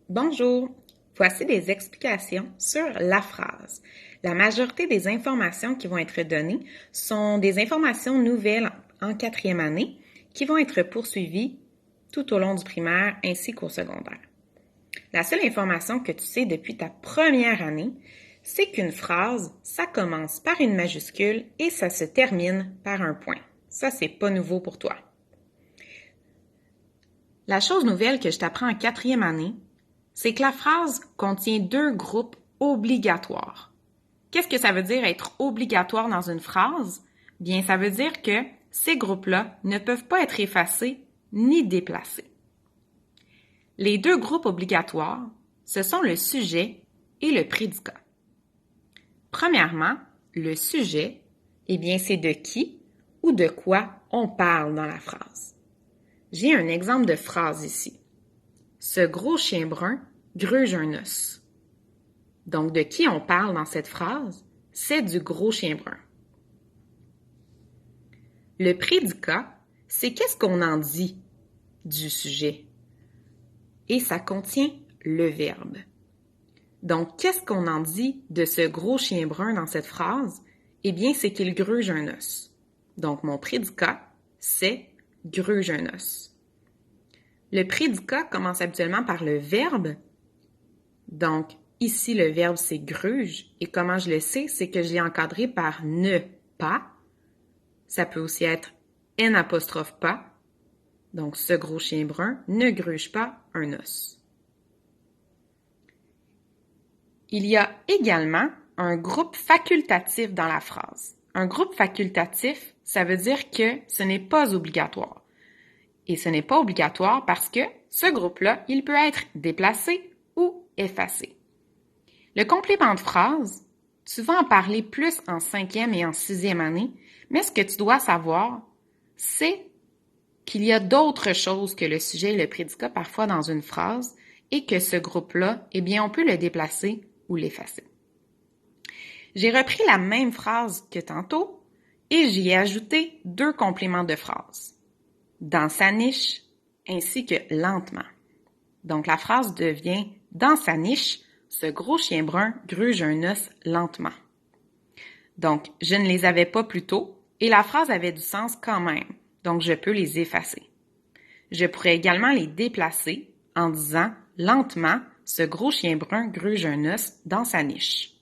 Bonjour, voici des explications sur la phrase. La majorité des informations qui vont être données sont des informations nouvelles en quatrième année qui vont être poursuivies tout au long du primaire ainsi qu'au secondaire. La seule information que tu sais depuis ta première année, c'est qu'une phrase, ça commence par une majuscule et ça se termine par un point. Ça, c'est pas nouveau pour toi. La chose nouvelle que je t'apprends en quatrième année, c'est que la phrase contient deux groupes obligatoires. Qu'est-ce que ça veut dire être obligatoire dans une phrase? Bien, ça veut dire que ces groupes-là ne peuvent pas être effacés ni déplacés. Les deux groupes obligatoires, ce sont le sujet et le prédicat. Premièrement, le sujet, eh bien, c'est de qui ou de quoi on parle dans la phrase. J'ai un exemple de phrase ici. Ce gros chien brun gruge un os. Donc, de qui on parle dans cette phrase? C'est du gros chien brun. Le prédicat, c'est qu'est-ce qu'on en dit du sujet? Et ça contient le verbe. Donc, qu'est-ce qu'on en dit de ce gros chien brun dans cette phrase? Eh bien, c'est qu'il gruge un os. Donc, mon prédicat, c'est gruge un os. Le prédicat commence habituellement par le verbe. Donc, ici, le verbe, c'est gruge. Et comment je le sais? C'est que je l'ai encadré par ne pas. Ça peut aussi être N apostrophe pas. Donc, ce gros chien brun ne gruge pas un os. Il y a également un groupe facultatif dans la phrase. Un groupe facultatif, ça veut dire que ce n'est pas obligatoire. Et ce n'est pas obligatoire parce que ce groupe-là, il peut être déplacé ou effacé. Le complément de phrase, tu vas en parler plus en cinquième et en sixième année, mais ce que tu dois savoir, c'est qu'il y a d'autres choses que le sujet et le prédicat parfois dans une phrase et que ce groupe-là, eh bien, on peut le déplacer ou l'effacer. J'ai repris la même phrase que tantôt et j'y ai ajouté deux compléments de phrase. Dans sa niche ainsi que lentement. Donc, la phrase devient « Dans sa niche, ce gros chien brun gruge un os lentement. » Donc, je ne les avais pas plus tôt et la phrase avait du sens quand même. Donc, je peux les effacer. Je pourrais également les déplacer en disant « Lentement, ce gros chien brun gruge un os dans sa niche. »